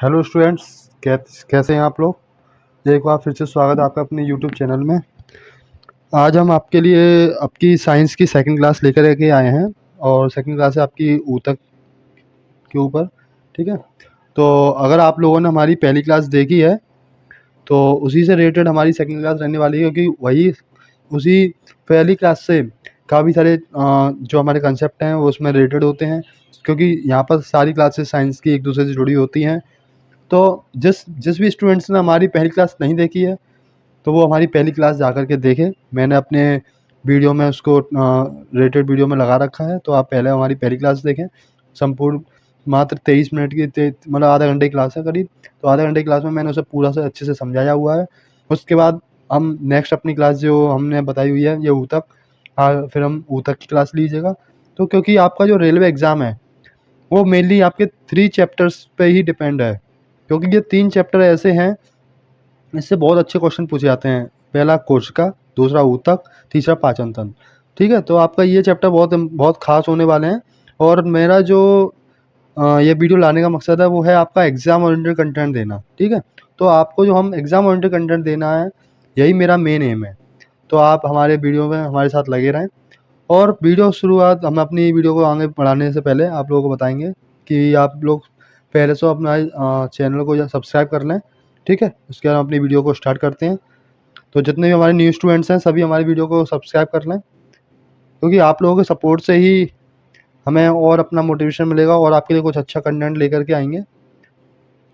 Hello students, कैसे हैं आप लोग। एक बार फिर से स्वागत है आपका अपने यूट्यूब चैनल में। आज हम आपके लिए आपकी साइंस की सेकंड क्लास लेकर के आए हैं और सेकंड क्लास है आपकी ऊतक के ऊपर। ठीक है, तो अगर आप लोगों ने हमारी पहली क्लास देखी है तो उसी से रिलेटेड हमारी सेकंड क्लास रहने वाली है, क्योंकि वही उसी पहली क्लास से काफ़ी सारे जो हमारे कंसेप्ट हैं वो उसमें रिलेटेड होते हैं, क्योंकि यहाँ पर सारी क्लासेस साइंस की एक दूसरे से जुड़ी होती हैं। तो जिस जिस भी स्टूडेंट्स ने हमारी पहली क्लास नहीं देखी है तो वो हमारी पहली क्लास जा कर के देखें। मैंने अपने वीडियो में उसको रेटेड वीडियो में लगा रखा है, तो आप पहले हमारी पहली क्लास देखें। संपूर्ण मात्र 23 मिनट की मतलब आधा घंटे की क्लास है करीब। तो आधा घंटे की क्लास में मैंने उसे पूरा से अच्छे से समझाया हुआ है। उसके बाद हम नेक्स्ट अपनी क्लास जो हमने बताई हुई है ये ऊतक, फिर हम ऊतक की क्लास लीजिएगा। तो क्योंकि आपका जो रेलवे एग्ज़ाम है वो मेनली आपके 3 चैप्टर्स पे ही डिपेंड है, क्योंकि ये 3 चैप्टर ऐसे हैं इससे बहुत अच्छे क्वेश्चन पूछे जाते हैं। पहला कोशिका, दूसरा ऊतक, तीसरा पाचन तंत्र। ठीक है, तो आपका ये चैप्टर बहुत बहुत खास होने वाले हैं। और मेरा जो ये वीडियो लाने का मकसद है वो है आपका एग्ज़ाम ओरिएंटेड कंटेंट देना। ठीक है, तो आपको जो हम एग्ज़ाम ओरिएंटेड कंटेंट देना है यही मेरा मेन एम है। तो आप हमारे वीडियो में हमारे साथ लगे रहें। और वीडियो शुरुआत हम अपनी वीडियो को आगे बढ़ाने से पहले आप लोगों को बताएंगे कि आप लोग पहले से अपना चैनल को सब्सक्राइब कर लें। ठीक है, उसके बाद हम अपनी वीडियो को स्टार्ट करते हैं। तो जितने भी हमारे न्यू स्टूडेंट्स हैं सभी हमारी वीडियो को सब्सक्राइब कर लें, क्योंकि आप लोगों के सपोर्ट से ही हमें और अपना मोटिवेशन मिलेगा और आपके लिए कुछ अच्छा कंटेंट लेकर के आएंगे।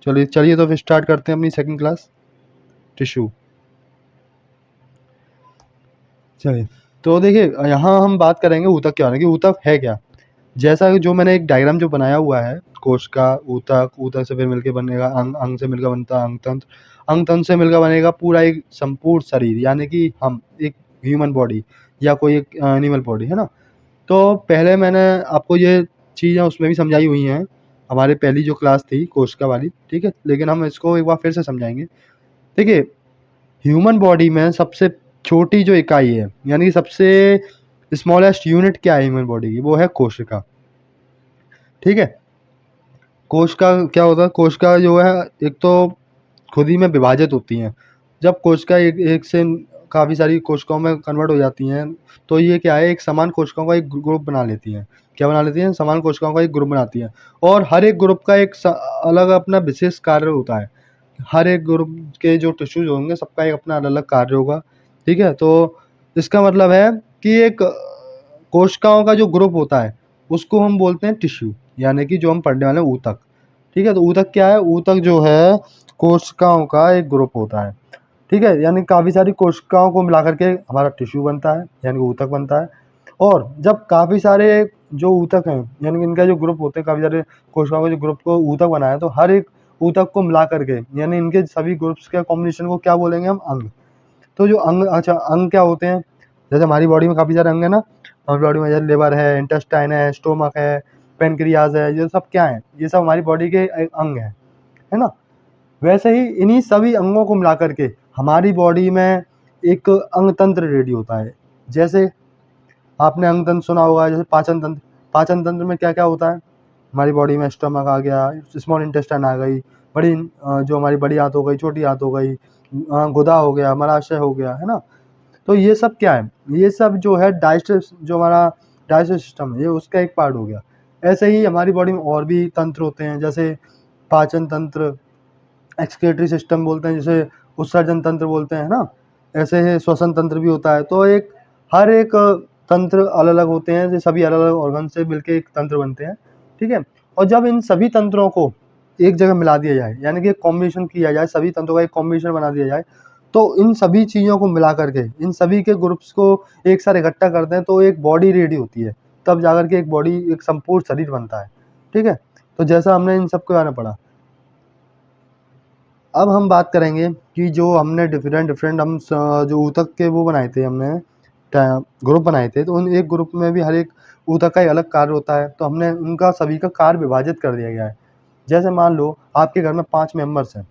चलिए चलिए तो फिर स्टार्ट करते हैं अपनी सेकंड क्लास, टिश्यू। चलिए, तो देखिए यहाँ हम बात करेंगे ऊतक के बारे में कि ऊतक है क्या। जैसा कि जो मैंने एक डायग्राम जो बनाया हुआ है, कोशिका, ऊतक, ऊतक से फिर मिलकर बनेगा अंग, अंग से मिलकर बनता है अंगतंत्र, अंगतंत्र से मिलकर बनेगा पूरा एक संपूर्ण शरीर, यानी कि हम एक ह्यूमन बॉडी या कोई एक एनिमल बॉडी, है ना। तो पहले मैंने आपको ये चीज़ें उसमें भी समझाई हुई हैं, हमारे पहली जो क्लास थी कोशिका वाली। ठीक है, लेकिन हम इसको एक बार फिर से समझाएंगे। देखिए, ह्यूमन बॉडी में सबसे छोटी जो इकाई है, यानी कि सबसे स्मॉलेस्ट यूनिट क्या है ह्यूमन बॉडी की, वो है कोशिका। ठीक है, कोशिका क्या होता है, कोशिका जो है एक तो खुद ही में विभाजित होती हैं। जब कोशिका एक एक से काफ़ी सारी कोशिकाओं में कन्वर्ट हो जाती हैं तो ये क्या है, एक समान कोशिकाओं का एक ग्रुप बना लेती हैं। क्या बना लेती हैं, समान कोशिकाओं का एक ग्रुप बनाती हैं। और हर एक ग्रुप का एक अलग अपना विशेष कार्य होता है। हर एक ग्रुप के जो टिश्यूज होंगे सबका एक अपना अलग अलग कार्य होगा। ठीक है, तो इसका मतलब है कि एक कोशिकाओं का जो ग्रुप होता है उसको हम बोलते हैं टिश्यू, यानी कि जो हम पढ़ने वाले हैं ऊतक। ठीक है, तो ऊतक क्या है, ऊतक जो है कोशिकाओं का एक ग्रुप होता है। ठीक है, यानी काफ़ी सारी कोशिकाओं को मिला करके हमारा टिश्यू बनता है, यानी ऊतक बनता है। और जब काफ़ी सारे जो ऊतक हैं, यानी कि इनका जो ग्रुप होते हैं, काफ़ी सारे कोशिकाओं के जो ग्रुप को ऊतक बनाया, तो हर एक ऊतक को मिला करके यानी इनके सभी ग्रुप्स के कॉम्बिनेशन को क्या बोलेंगे हम, अंग। तो जो अंग, अच्छा अंग क्या होते हैं, जैसे हमारी बॉडी में काफ़ी सारे अंग है ना। हमारी बॉडी में जैसे लिवर है, इंटेस्टाइन है, स्टोमक है, पेनक्रियाज है, ये सब क्या है, ये सब हमारी बॉडी के अंग हैं, है ना। वैसे ही इन्हीं सभी अंगों को मिला करके हमारी बॉडी में एक अंग तंत्र रेडी होता है। जैसे आपने अंग तंत्र सुना होगा, जैसे पाचन तंत्र। पाचन तंत्र में क्या क्या होता है, हमारी बॉडी में स्टमक आ गया, स्मॉल इंटेस्टाइन आ गई, बड़ी जो हमारी बड़ी आंत हो गई, छोटी आंत हो गई, गुदा हो गया, मलाशय हो गया, है ना। तो ये सब क्या है, ये सब जो है डाइजेस्टिव, जो हमारा डाइजेस्टिव सिस्टम है, ये उसका एक पार्ट हो गया। ऐसे ही हमारी बॉडी में और भी तंत्र होते हैं, जैसे पाचन तंत्र, एक्सक्रीटरी सिस्टम बोलते हैं, जिसे उत्सर्जन तंत्र बोलते हैं ना। ऐसे ही श्वसन तंत्र भी होता है। तो एक हर एक तंत्र अलग अलग होते हैं, जो सभी अलग अलग ऑर्गन से मिलकर एक तंत्र बनते हैं। ठीक है, और जब इन सभी तंत्रों को एक जगह मिला दिया जाए, यानी कि एक कॉम्बिनेशन किया जाए, सभी तंत्रों का एक कॉम्बिनेशन बना दिया जाए, तो इन सभी चीज़ों को मिला करके इन सभी के ग्रुप्स को एक साथ इकट्ठा करते हैं तो एक बॉडी रेडी होती है। तब जाकर के एक बॉडी, एक संपूर्ण शरीर बनता है। ठीक है, तो जैसा हमने इन सबके बारे में पढ़ा, अब हम बात करेंगे कि जो हमने डिफरेंट हम जो ऊतक के वो बनाए थे, हमने ग्रुप बनाए थे, तो उन एक ग्रुप में भी हर एक ऊतक का एक अलग कार्य होता है। तो हमने उनका सभी का कार्य विभाजित कर दिया गया है। जैसे मान लो आपके घर में 5 मेंबर्स हैं,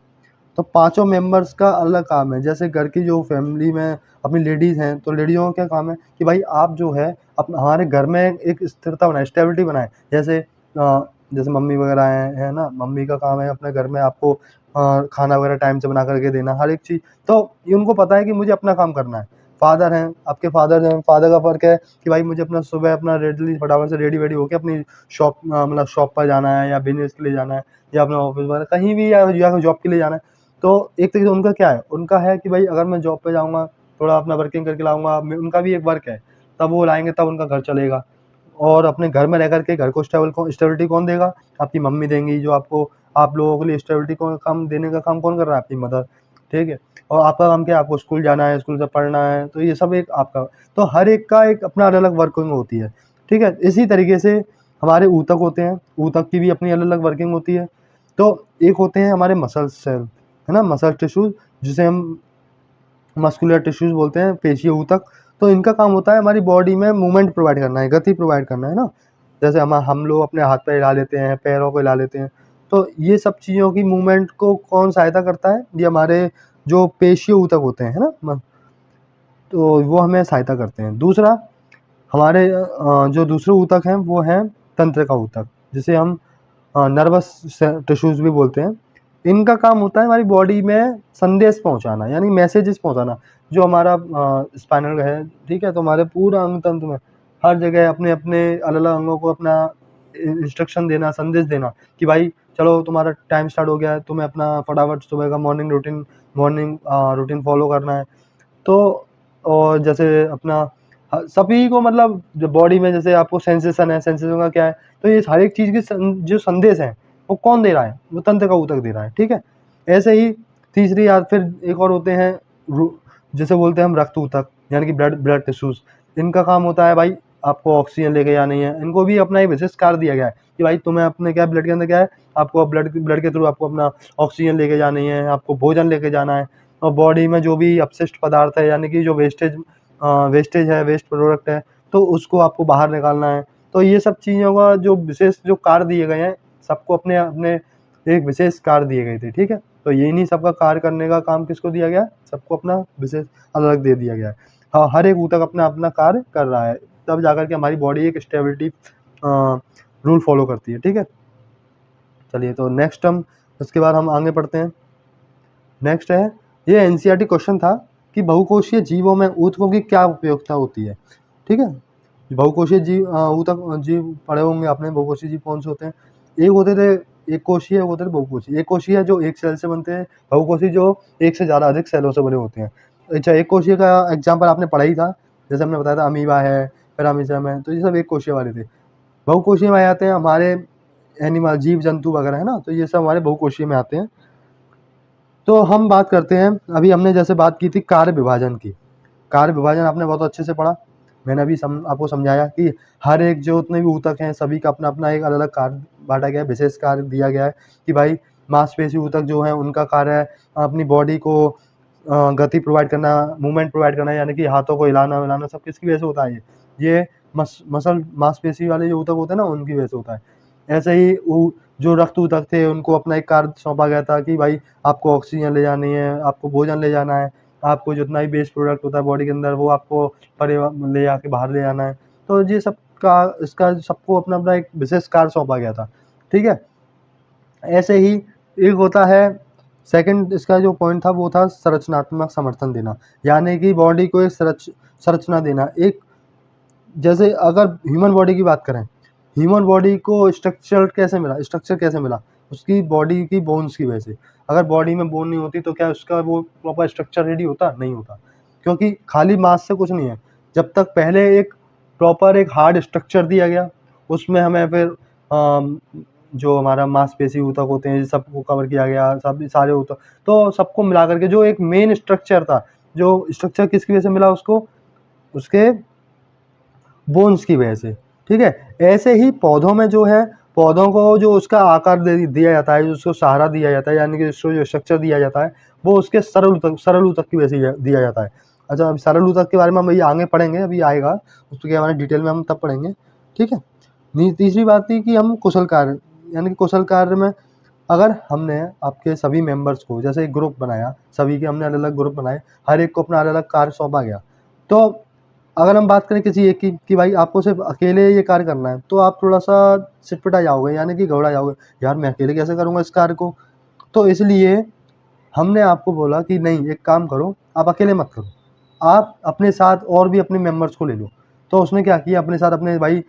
तो पाँचों मेंबर्स का अलग काम है। जैसे घर की जो फैमिली में अपनी लेडीज़ हैं, तो लेडीज़ों का क्या काम है कि भाई आप जो है हमारे घर में एक स्थिरता बनाए, स्टेबिलिटी बनाए। जैसे जैसे मम्मी वगैरह है ना, मम्मी का काम है अपने घर में आपको खाना वगैरह टाइम से बना करके देना, हर एक चीज़। तो ये उनको पता है कि मुझे अपना काम करना है। फादर हैं, आपके फादर हैं, फादर का फ़र्क है कि भाई मुझे अपना सुबह अपना रेडली फटाफट से रेडी-वेडी होके अपनी शॉप मतलब शॉप पर जाना है या बिज़नेस के लिए जाना है या अपना ऑफ़िस वगैरह कहीं भी या जॉब के लिए जाना है। तो एक तरीके से उनका क्या है, उनका है कि भाई अगर मैं जॉब पे जाऊँगा, थोड़ा अपना वर्किंग करके लाऊँगा, उनका भी एक वर्क है, तब वो लाएँगे तब उनका घर चलेगा। और अपने घर में रह कर के घर को स्टेबिलिटी कौन देगा? आपकी मम्मी देंगी, जो आपको आप लोगों के लिए स्टेबिलिटी कौन काम देने का काम कौन कर रहा है? आपकी मदर, ठीक है? और आपका काम क्या है? आपको स्कूल जाना है, स्कूल से पढ़ना है, तो ये सब एक आपका, तो हर एक का एक अपना अलग-अलग वर्किंग होती है, ठीक है? इसी तरीके से हमारे ऊतक होते हैं, ऊतक की भी अपनी अलग-अलग वर्किंग होती है। तो एक होते हैं हमारे मसल सेल, है ना? मसल टिश्यूज़, जिसे हम मस्कुलर टिश्यूज़ बोलते हैं, पेशीय ऊतक। तो इनका काम होता है हमारी बॉडी में मूवमेंट प्रोवाइड करना है, गति प्रोवाइड करना है ना? जैसे हम लोग अपने हाथ-पैर हिला लेते हैं, पैरों को हिला लेते हैं, तो ये सब चीज़ों की मूवमेंट को कौन सहायता करता है? ये हमारे जो पेशीय ऊतक होते हैं, है ना? तो वो हमें सहायता करते हैं। दूसरा हमारे जो दूसरे ऊतक हैं वो हैं तंत्रिका ऊतक, जिसे हम नर्वस टिश्यूज़ भी बोलते हैं। इनका काम होता है हमारी बॉडी में संदेश पहुँचाना, यानी मैसेजेस पहुँचाना। जो हमारा स्पाइनल है, ठीक है? तो हमारे पूरा अंग तंत्र में हर जगह अपने-अपने अलग-अलग अंगों को अपना इंस्ट्रक्शन देना, संदेश देना कि भाई चलो तुम्हारा टाइम स्टार्ट हो गया है, तुम्हें अपना फटाफट सुबह का मॉर्निंग रूटीन फ़ॉलो करना है। तो और जैसे अपना सभी को मतलब जो बॉडी में जैसे आपको सेंसेशन है, सेंसेशन का क्या है? तो ये हर एक चीज़ के जो संदेश हैं, वो कौन दे रहा है? वो तंत्रिका ऊतक दे रहा है, ठीक है? ऐसे ही तीसरी या फिर एक और होते हैं रू जिसे बोलते हैं हम रक्त ऊतक, यानी कि ब्लड ब्लड टिश्यूज़। इनका काम होता है भाई आपको ऑक्सीजन लेके जानी है। इनको भी अपना एक विशेष कार्य दिया गया है कि भाई तुम्हें अपने क्या ब्लड के अंदर क्या है, आपको ब्लड के थ्रू आपको अपना ऑक्सीजन लेके जानी है, आपको भोजन लेके जाना है। और बॉडी में जो भी अपशिष्ट पदार्थ है, यानी कि जो वेस्टेज है, वेस्ट प्रोडक्ट है, तो उसको आपको बाहर निकालना है। तो ये सब चीज़ों का जो विशेष जो कार्य दिए गए हैं, सबको अपने-अपने एक विशेष कार्य दिए गए थे, ठीक है? तो इन्हीं सबका कार्य करने का काम किसको दिया गया है? सबको अपना विशेष अलग दे दिया गया है। हाँ, हर एक ऊतक अपना-अपना कार्य कर रहा है, तब जाकर के हमारी बॉडी एक स्टेबिलिटी रूल फ़ॉलो करती है, ठीक है? चलिए, तो नेक्स्ट हम उसके बाद हम आगे बढ़ते हैं। नेक्स्ट है, ये एनसीईआरटी क्वेश्चन था कि बहुकोषीय जीवों में ऊतकों की क्या उपयोगिता होती है, ठीक है? बहुकोषीय ऊतक जीव पढ़े होंगे आपने, बहुकोषीय जीव कौन से होते हैं? एक होते थे एक कोषीय, एक होते थे बहुकोषीय। एक कोषीय जो एक सेल से बनते हैं, बहुकोषीय जो एक से ज़्यादा अधिक सेलों से बने होते हैं। अच्छा, एक कोषीय का एग्ज़ाम्पल आपने पढ़ा ही था, जैसे हमने बताया था अमीबा है, पैरामीशियम है, तो ये सब एक कोषीय वाले थे। बहुकोषीय में आ जाते हैं हमारे एनिमल, जीव-जंतु वगैरह, है ना? तो ये सब हमारे बहुकोषीय में आते हैं। तो हम बात करते हैं, अभी हमने जैसे बात की थी कार्य विभाजन की। कार्य विभाजन आपने बहुत अच्छे से पढ़ा। मैंने अभी आपको समझाया कि हर एक जो उतने भी ऊतक हैं, सभी का अपना-अपना एक अलग-अलग कार्य बाँटा गया है, विशेष कार्य दिया गया है कि भाई मांसपेशी ऊतक जो हैं, उनका कार्य है अपनी बॉडी को गति प्रोवाइड करना, मूवमेंट प्रोवाइड करना, यानी कि हाथों को हिलाना-विलाना सब किसकी वजह से होता है ये? ये मसल मांसपेशी वाले जो ऊतक होते हैं ना, उनकी वजह से होता है। ऐसे ही जो रक्त ऊतक थे, उनको अपना एक कार्य सौंपा गया था कि भाई आपको ऑक्सीजन ले जानी है, आपको भोजन ले जाना है, आपको जितना भी वेस्ट प्रोडक्ट होता है बॉडी के अंदर, वो आपको ले जाके बाहर ले जाना है। तो ये सब का इसका सबको अपना-अपना एक विशेष कार्य सौंपा गया था, ठीक है? ऐसे ही एक होता है, सेकंड इसका जो पॉइंट था वो था संरचनात्मक समर्थन देना, यानी कि बॉडी को एक संरचना देना। एक जैसे अगर ह्यूमन बॉडी की बात करें, ह्यूमन बॉडी को स्ट्रक्चर कैसे मिला? उसकी बॉडी की बोन्स की वजह से। अगर बॉडी में बोन नहीं होती तो क्या उसका वो प्रॉपर स्ट्रक्चर रेडी होता? नहीं होता, क्योंकि खाली मांस से कुछ नहीं है। जब तक पहले एक प्रॉपर एक हार्ड स्ट्रक्चर दिया गया, उसमें हमें फिर जो हमारा मांसपेशी ऊतक होते हैं, सबको कवर किया गया, सभी सारे ऊतक, तो सबको मिला कर के जो एक मेन स्ट्रक्चर था, जो स्ट्रक्चर किसकी वजह से मिला उसको? उसके बोन्स की वजह से, ठीक है? ऐसे ही पौधों में जो है, पौधों को जो उसका आकार दिया जाता है, जो उसको सहारा दिया जाता है, यानी कि उसको जो स्ट्रक्चर दिया जाता है, वो उसके सरल ऊतक की वजह से दिया जाता है। अच्छा, अब सरल ऊतक के बारे में हम ये आगे पढ़ेंगे, अभी आएगा, उसके बारे में डिटेल में हम तब पढ़ेंगे, ठीक है? तीसरी बात थी कि हम कुशल कार्य, यानी कि कुशल कार्य में अगर हमने आपके सभी मेंबर्स को जैसे एक ग्रुप बनाया, सभी के हमने अलग-अलग ग्रुप बनाए, हर एक को अपना अलग-अलग कार्य सौंपा गया, तो अगर हम बात करें किसी एक की कि भाई आपको सिर्फ अकेले ये कार्य करना है, तो आप थोड़ा सा सिटपटा जाओगे, यानी कि घबरा जाओगे, यार मैं अकेले कैसे करूँगा इस कार्य को। तो इसलिए हमने आपको बोला कि नहीं, एक काम करो, आप अकेले मत करो, आप अपने साथ और भी अपने मेंबर्स को ले लो। तो उसने क्या किया, अपने साथ अपने भाई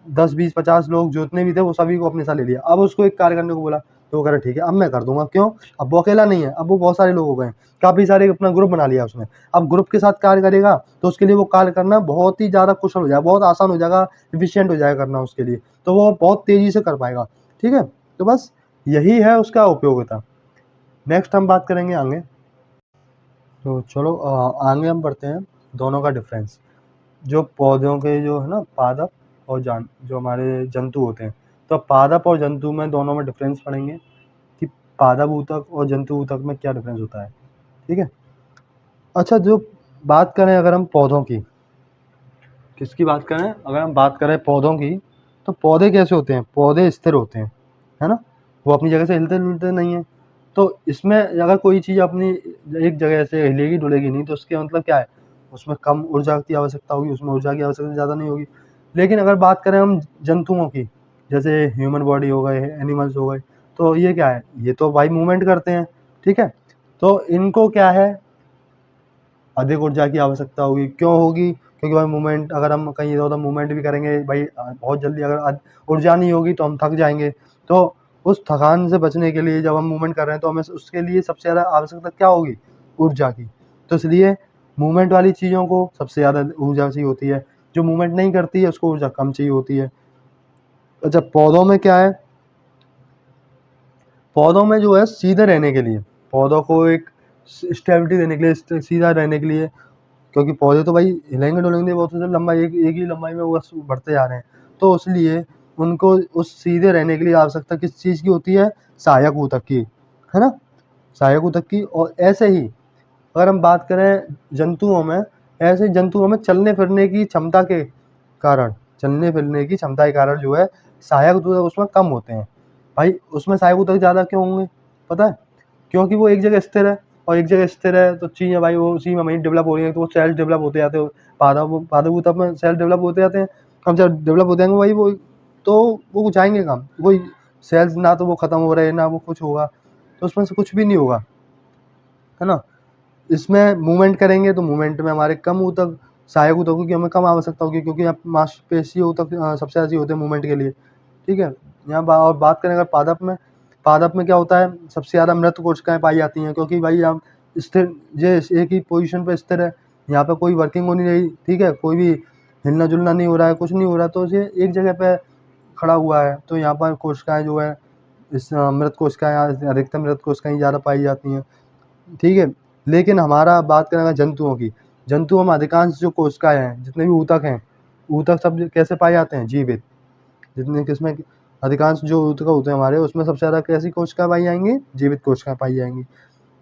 10, 20, 50 लोग जितने भी थे वो सभी को अपने साथ ले लिया। अब उसको एक कार्य करने को बोला, तो वो कह रहा ठीक है अब मैं कर दूंगा। क्यों? अब वो अकेला नहीं है, अब वो बहुत सारे लोग हो गए, काफ़ी सारे अपना ग्रुप बना लिया उसने। अब ग्रुप के साथ कार्य करेगा तो उसके लिए वो कार्य करना बहुत ही ज़्यादा कुशल हो जाएगा, बहुत आसान हो जाएगा, एफिशिएंट हो जाएगा करना उसके लिए, तो वो बहुत तेज़ी से कर पाएगा। ठीक है, तो बस यही है उसका उपयोगिता। नेक्स्ट हम बात करेंगे आगे। तो चलो आगे हम बढ़ते हैं, दोनों का डिफरेंस। जो पौधों के जो है ना पादप और जो हमारे जंतु होते हैं, तो पादप और जंतु में दोनों में डिफरेंस पढ़ेंगे कि पादप ऊतक और जंतु ऊतक में क्या डिफरेंस होता है। ठीक है। अच्छा, जो बात करें अगर हम पौधों की, किसकी बात करें, अगर हम बात करें पौधों की, तो पौधे कैसे होते हैं, पौधे स्थिर होते हैं, है ना, वो अपनी जगह से हिलते डुलते नहीं है। तो इसमें अगर कोई चीज़ अपनी एक जगह से हिलेगी डुलेगी नहीं, तो उसके मतलब क्या है, उसमें कम ऊर्जा की आवश्यकता होगी, उसमें ऊर्जा की आवश्यकता ज़्यादा नहीं होगी। लेकिन अगर बात करें हम जंतुओं की, जैसे ह्यूमन बॉडी हो गए, एनिमल्स हो गए, तो ये क्या है, ये तो भाई मूवमेंट करते हैं। ठीक है, तो इनको क्या है, अधिक ऊर्जा की आवश्यकता होगी। क्यों होगी? क्योंकि भाई मूवमेंट, अगर हम कहीं इधर-उधर मूवमेंट भी करेंगे भाई, बहुत जल्दी अगर ऊर्जा नहीं होगी तो हम थक जाएँगे। तो उस थकान से बचने के लिए जब हम मूवमेंट कर रहे हैं तो हमें उसके लिए सबसे ज़्यादा आवश्यकता क्या होगी? ऊर्जा की। तो इसलिए मूवमेंट वाली चीज़ों को सबसे ज़्यादा ऊर्जा चाहिए होती है, जो मूवमेंट नहीं करती है उसको ऊर्जा कम चाहिए होती है। अच्छा, पौधों में क्या है? पौधों में जो है सीधे रहने के लिए, पौधों को एक स्टेबिलिटी देने के लिए, सीधा रहने के लिए, क्योंकि पौधे तो भाई हिलेंगे डुलेंगे बहुत ज़्यादा लंबा, एक ही लंबाई में वो बस बढ़ते जा रहे हैं। तो इसलिए उनको उस सीधे रहने के लिए आवश्यकता किस चीज़ की होती है? सहायक ऊतक की, है ना? सहायक ऊतक की। और ऐसे ही अगर हम बात करें जंतुओं में, ऐसे जंतुओं में चलने फिरने की क्षमता के कारण, चलने फिरने की क्षमता के कारण जो है सहायक ऊतक उसमें कम होते हैं। भाई उसमें सहायक ऊतक ज़्यादा क्यों होंगे पता है? क्योंकि वो एक जगह स्थिर है, और एक जगह स्थिर है तो चीज़ें भाई वो उसी में वहीं डेवलप हो रही है, तो वो सेल्स डेवलप होते जाते हैं, पादप ऊतक में सेल डेवलप होते जाते हैं। अब जब डेवलप हो जाएंगे भाई वो, तो वो जाएंगे कहाँ? वही सेल्स, ना तो वो ख़त्म हो रहे हैं ना वो कुछ होगा, तो उसमें से कुछ भी नहीं होगा, है ना। इसमें मूवमेंट करेंगे तो मूवमेंट में हमारे कम ऊतक, सहायक ऊतकों की हमें कम आवश्यकता होगी, क्योंकि अब मांसपेशी ऊतक सबसे ज़्यादा चाहिए होते हैं मूवमेंट के लिए। ठीक है, यहाँ और बात करें अगर पादप में, पादप में क्या होता है, सबसे ज़्यादा मृत कोशिकाएं पाई जाती हैं, क्योंकि भाई हम स्थिर, ये एक ही पोजीशन पे स्थिर है, यहाँ पे कोई वर्किंग हो नहीं रही। ठीक है, कोई भी हिलना जुलना नहीं हो रहा है, कुछ नहीं हो रहा, तो ये एक जगह पे खड़ा हुआ है, तो यहाँ पर कोशिकाएं जो है, इस मृत कोशिकाएं, अधिकतर मृत कोशिकाएं ज़्यादा पाई जाती हैं। ठीक है, लेकिन हमारा बात करें अगर जंतुओं की, जंतुओं में अधिकांश जो कोशिकाएं हैं, जितने भी ऊतक हैं, ऊतक सब कैसे पाए जाते हैं? जीवित। जितने किस्में अधिकांश जो ऊतक होते हैं हमारे, उसमें सबसे ज़्यादा कैसी कोशिकाएं पाई जाएंगी? जीवित कोशिकाएं पाई जाएंगी,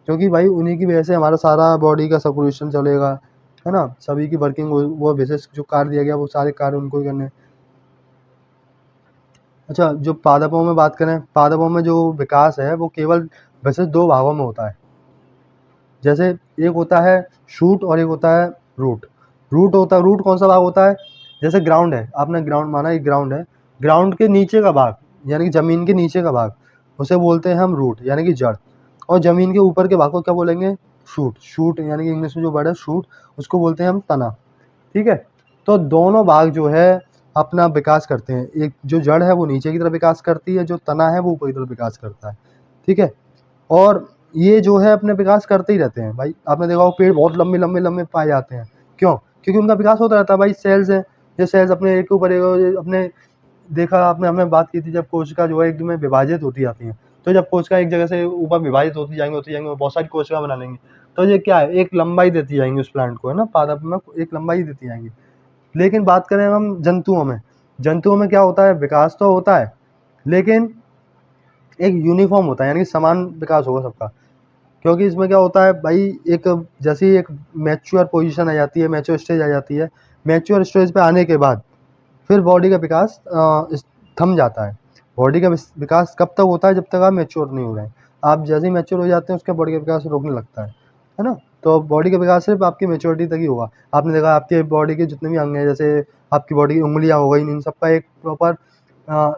क्योंकि भाई उन्हीं की वजह से हमारा सारा बॉडी का सर्कुलेशन चलेगा, है ना, सभी की वर्किंग, वो विशेष जो कार्य दिया गया वो सारे कार्य उनको ही करने हैं। अच्छा, जो पादपों में बात करें, पादपों में जो विकास है वो केवल विशेष दो भागों में होता है। जैसे एक होता है शूट और एक होता है रूट। रूट कौन सा भाग होता है? जैसे ग्राउंड है, आपने ग्राउंड माना, एक ग्राउंड है, ग्राउंड के नीचे का भाग, यानी कि ज़मीन के नीचे का भाग, उसे बोलते हैं हम रूट, यानी कि जड़। और ज़मीन के ऊपर के भाग को क्या बोलेंगे? शूट। शूट यानी कि इंग्लिश में जो वर्ड है शूट, उसको बोलते हैं हम तना। ठीक है, तो दोनों भाग जो है अपना विकास करते हैं। एक जो जड़ है वो नीचे की तरफ विकास करती है, जो तना है वो ऊपर की तरफ विकास करता है। ठीक है, और ये जो है अपने विकास करते ही रहते हैं। भाई आपने देखा होगा पेड़ बहुत लंबे पाए जाते हैं। क्यों? क्योंकि उनका विकास होता रहता है भाई, सेल्स हैं, ये सेल्स अपने एक के ऊपर एक अपने, देखा आपने, हमने बात की थी जब कोशिका जो है एक में विभाजित होती जाती हैं, तो जब कोशिका एक जगह से ऊपर विभाजित होती जाएंगी बहुत सारी कोशिका बना लेंगी, तो ये क्या है, एक लंबाई देती जाएंगी उस प्लांट को, है ना, पादप में एक लंबाई देती जाएंगी। लेकिन बात करें हम जंतुओं में, जंतुओं में क्या होता है, विकास तो होता है लेकिन एक यूनिफॉर्म होता है, यानी कि समान विकास होगा सबका। क्योंकि इसमें क्या होता है भाई, एक जैसे ही एक मैच्योर पोजीशन आ जाती है, मैच्योर स्टेज आ जाती है, मैच्योर स्टेज पे आने के बाद फिर बॉडी का विकास थम जाता है। बॉडी का विकास कब तक होता है? जब तक आप मैच्योर नहीं हो रहे हैं। आप जैसे ही मैच्योर हो जाते हैं उसके बॉडी का विकास रोकने लगता है ना। तो बॉडी का विकास सिर्फ आपकी मैच्योरिटी तक ही होगा। आपने देखा आपके बॉडी के जितने भी अंग हैं, जैसे आपकी बॉडी की उंगलियां हो गई, इन सबका एक प्रॉपर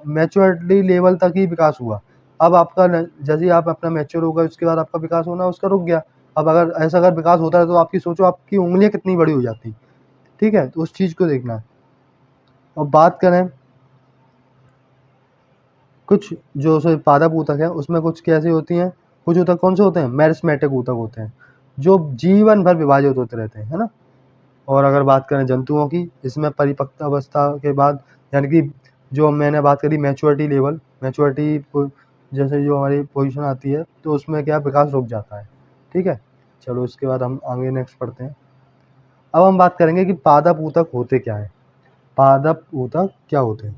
मैच्योरिटी लेवल तक ही विकास हुआ। अब आपका जैसे ही आप अपना मैच्योर होगा उसके बाद आपका विकास होना उसका रुक गया। अब अगर ऐसा अगर विकास होता है तो आपकी सोचो आपकी उंगलियां कितनी बड़ी हो जाती। ठीक है, तो उस चीज़ को देखना है। और बात करें कुछ जो पादप ऊतक है उसमें कुछ कैसी होती हैं, कुछ ऊतक कौन से होते हैं, मेरिस्टेमेटिक ऊतक होते हैं जो जीवन भर विभाजित होते रहते हैं, है ना। और अगर बात करें जंतुओं की, इसमें परिपक्व अवस्था के बाद यानी कि जो मैंने बात करी मैच्योरिटी लेवल, मैच्योरिटी जैसे जो हमारी पोजीशन आती है तो उसमें क्या विकास रुक जाता है। ठीक है, चलो इसके बाद हम आगे नेक्स्ट पढ़ते हैं। अब हम बात करेंगे कि पादप ऊतक होते क्या है, पादप ऊतक क्या होते हैं।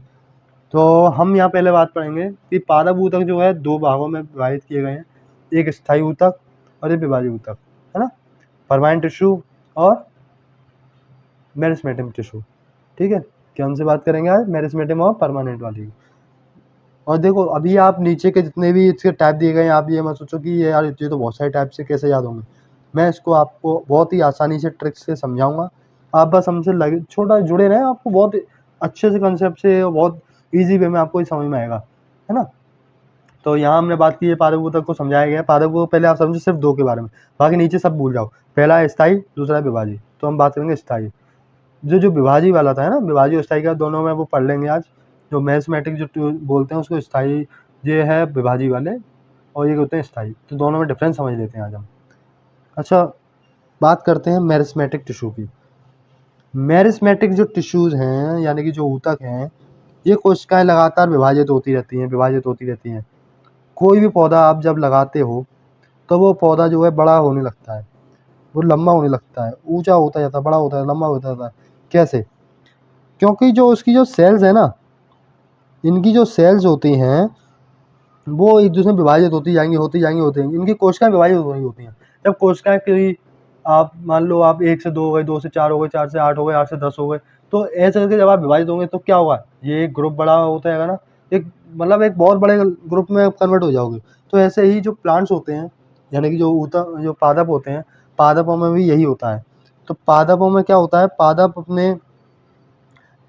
तो हम यहाँ पहले बात करेंगे कि पादप ऊतक जो है दो भागों में विभाजित किए गए हैं, एक स्थायी ऊतक और एक विभाजीय ऊतक, है ना, परमानेंट टिश्यू और मेरिस्टेमेटिक टिश्यू। ठीक है, क्या हमसे बात करेंगे आज मेरिस्टेमेटिक और परमानेंट वाली। और देखो अभी आप नीचे के जितने भी इसके टाइप दिए गए हैं, आप ये मत सोचो कि ये यार ये तो बहुत सारे टाइप से कैसे याद होंगे। मैं इसको आपको बहुत ही आसानी से ट्रिक्स से समझाऊंगा, आप बस हमसे लगे छोटा जुड़े रहें, आपको बहुत अच्छे से कंसेप्ट से बहुत ईजी वे में आपको ही समझ में आएगा, है ना। तो यहाँ हमने बात की है पादप ऊतक को समझाया गया है। पादप को पहले आप समझो सिर्फ दो के बारे में, बाकी नीचे सब भूल जाओ। पहला है स्थायी, दूसरा है विभाजी। तो हम बात करेंगे स्थायी। जो विभाजी वाला था, है ना, विभाजी और स्थायी का दोनों में वो पढ़ लेंगे आज। जो मेरिस्टेमेटिक जो बोलते हैं उसको स्थायी, ये है विभाजी वाले, और ये होते हैं स्थायी। तो दोनों में डिफरेंस समझ लेते हैं आज हम। अच्छा, बात करते हैं मेरिस्टेमेटिक टिश्यू की। मेरिस्टेमेटिक जो टिश्यूज हैं यानी कि जो ऊतक हैं, ये कोशिकाएं लगातार विभाजित होती रहती हैं। कोई भी पौधा आप जब लगाते हो तो वो पौधा जो है बड़ा होने लगता है, वो लंबा होने लगता है, ऊंचा होता जाता है, बड़ा होता है, लंबा होता जाता है। कैसे? क्योंकि जो उसकी जो सेल्स है ना, इनकी जो सेल्स होती हैं वो एक दूसरे में विभाजित होती जाएंगी। इनकी कोशिकाएं विभाजित हो रही होती हैं। जब कोशिकाएं कोई आप मान लो आप 1 से 2 हो गए, 2 से 4 हो गए, 4 से 8 हो गए, 8 से 10 हो गए, तो ऐसे करके जब आप विभाजित होंगे तो क्या होगा, ये एक ग्रुप बड़ा होता है ना, एक मतलब एक बहुत बड़े ग्रुप में कन्वर्ट हो जाओगे। तो ऐसे ही जो प्लांट्स होते हैं यानी कि जो पादप होते हैं, पादपों में भी यही होता है। तो पादपों में क्या होता है, पादप अपने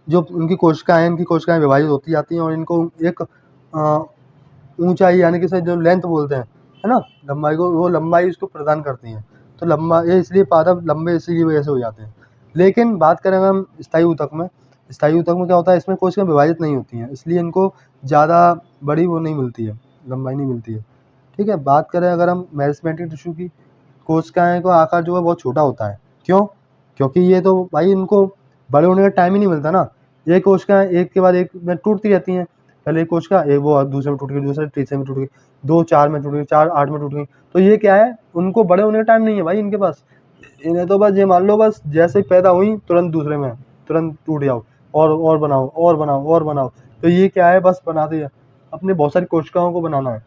जो उनकी कोशिकाएं विभाजित होती जाती हैं और इनको एक ऊंचाई यानी कि जो लेंथ बोलते हैं, है ना, लंबाई को, वो लंबाई उसको प्रदान करती हैं। तो लंबा ये इसलिए पादप लंबे इसी वजह से हो जाते हैं। लेकिन बात करें अगर हम स्थायी ऊतक में, क्या होता है, इसमें कोशिकाएं विभाजित नहीं होती हैं, इसलिए इनको ज़्यादा बड़ी वो नहीं मिलती है, लंबाई नहीं मिलती है। ठीक है, बात करें अगर हम मेरिस्टेमेटिक टिश्यू की, कोशिकाएं का आकार जो है बहुत छोटा होता है। क्यों? क्योंकि ये तो भाई इनको बड़े होने का टाइम ही नहीं मिलता ना। ये कोशिकाएं एक के बाद एक में टूटती रहती हैं। पहले एक कोशिका एक वो दूसरे में टूट गई, दूसरे तीसरे में टूट गई, 2 4 में टूट गई, 4 8 में टूट गई। तो ये क्या है, उनको बड़े होने का टाइम नहीं है भाई इनके पास। इन्हें तो बस ये मान लो बस जैसे ही पैदा हुई तुरंत दूसरे में तुरंत टूट जाओ, और बनाओ। तो ये क्या है, बस बनाते हैं, अपने बहुत सारी कोशिकाओं को बनाना है,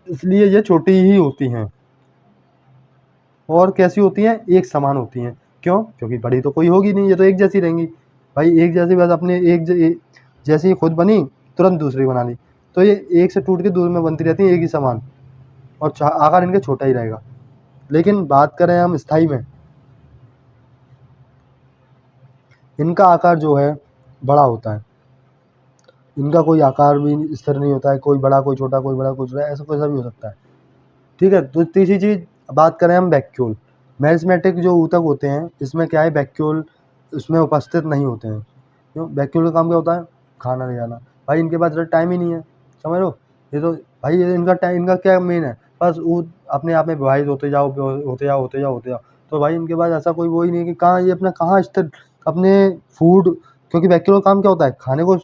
इसलिए ये छोटी ही होती हैं। और कैसी होती हैं, एक समान होती हैं। क्यों? क्योंकि बड़ी तो कोई होगी नहीं, ये तो एक जैसी रहेंगी भाई, एक जैसी बस अपने जैसी ही खुद बनी तुरंत दूसरी बना ली। तो ये एक से टूट के दूर में बनती रहती है एक ही समान, और आकार इनका छोटा ही रहेगा। लेकिन बात करें हम स्थायी में, इनका आकार जो है बड़ा होता है। इनका कोई आकार भी स्थिर नहीं होता है, कोई बड़ा कोई छोटा, कोई बड़ा कोई छोटा, ऐसा कोई सा भी हो सकता है। ठीक है, तो तीसरी चीज़ बात करें हम वैक्यूल। मेरिस्टेमेटिक जो ऊतक होते हैं इसमें क्या है, वैक्यूल उसमें उपस्थित नहीं होते हैं। क्यों? वैक्यूल का काम क्या होता है, खाना ले जाना। भाई इनके पास टाइम ही नहीं है, समझ लो। ये तो भाई ये इनका टाइम, इनका क्या मेन है, बस वो अपने आप में विभाजित होते जाओ। तो भाई इनके पास ऐसा कोई वो ही नहीं है कि कहाँ ये अपना कहाँ स्थिर अपने फूड, क्योंकि वैक्यूल का काम क्या होता है, खाने को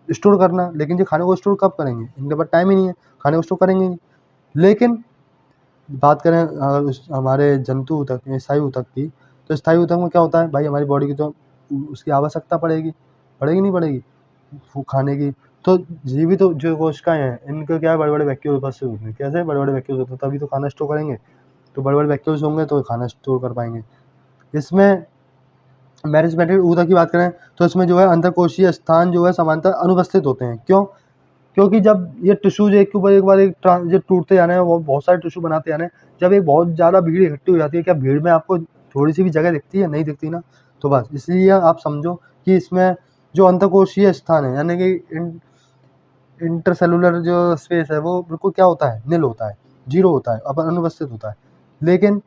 स्टोर करना। लेकिन ये खाने को स्टोर कब करेंगे, इनके पास टाइम ही नहीं है, खाने को स्टोर करेंगे नहीं। लेकिन बात करें हमारे जंतु ऊतक स्थायी ऊतक की, तो स्थायी ऊतक में क्या होता है भाई, हमारी बॉडी की तो उसकी आवश्यकता नहीं पड़ेगी खाने की। तो जीवित जो कोशिकाएं हैं इनके क्या है, बड़े बड़े वैक्यूल उपस्थित होते हैं। कैसे बड़े बड़े वैक्यूल होते हैं, तभी तो खाना स्टोर करेंगे। तो बड़े बड़े वैक्यूल्स होंगे तो खाना स्टोर कर पाएंगे। इसमें मेरिस्टेमेटिक ऊतक की बात करें तो इसमें जो है अंतःकोशीय स्थान जो है समानांतर अनुपस्थित होते हैं। क्यों? क्योंकि जब ये टिश्यूज एक के ऊपर एक बार एक जो टूटते जाने हैं, वो बहुत सारे टिश्यू बनाते जाने हैं, जब एक बहुत ज़्यादा भीड़ इकट्ठी हो जाती है, क्या भीड़ में आपको थोड़ी सी भी जगह दिखती है? नहीं दिखती ना। तो बस इसलिए आप समझो कि इसमें जो अंतःकोशीय स्थान है, यानी कि इंटरसेलुलर जो स्पेस है, वो बिल्कुल क्या होता है? निल होता है, जीरो होता है, अनुपस्थित होता है। लेकिन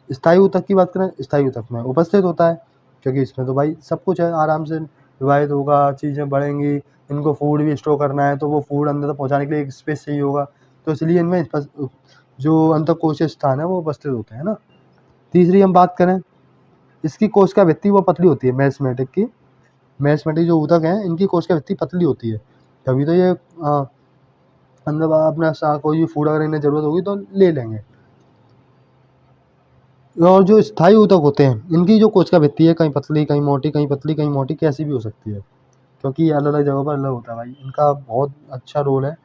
स्थायी ऊतक की बात करें, स्थायी ऊतक में उपस्थित होता है, क्योंकि इसमें तो भाई सब कुछ है, आराम से विभाजित होगा, चीज़ें बढ़ेंगी, इनको फूड भी स्टोर करना है, तो वो फूड अंदर तक पहुँचाने के लिए एक स्पेस चाहिए होगा, तो इसलिए इनमें जो अंतःकोशीय स्थान है वो उपस्थित होते हैं ना। तीसरी हम बात करें, इसकी कोशिका भित्ति वो पतली होती है, मेरिस्टेमेटिक की। मेरिस्टेमेटिक जो ऊतक हैं, इनकी कोशिका भित्ति पतली होती है, तभी तो ये अंदर अपना कोई भी फूड अगर इन्हें ज़रूरत होगी तो ले लेंगे। और जो स्थायी ऊतक होते हैं, इनकी जो कोशिका भित्ति है, कहीं पतली, कहीं मोटी, कहीं पतली, कहीं मोटी, कैसी भी हो सकती है, क्योंकि ये अलग-अलग जगहों पर अलग होता है भाई। इनका बहुत अच्छा रोल है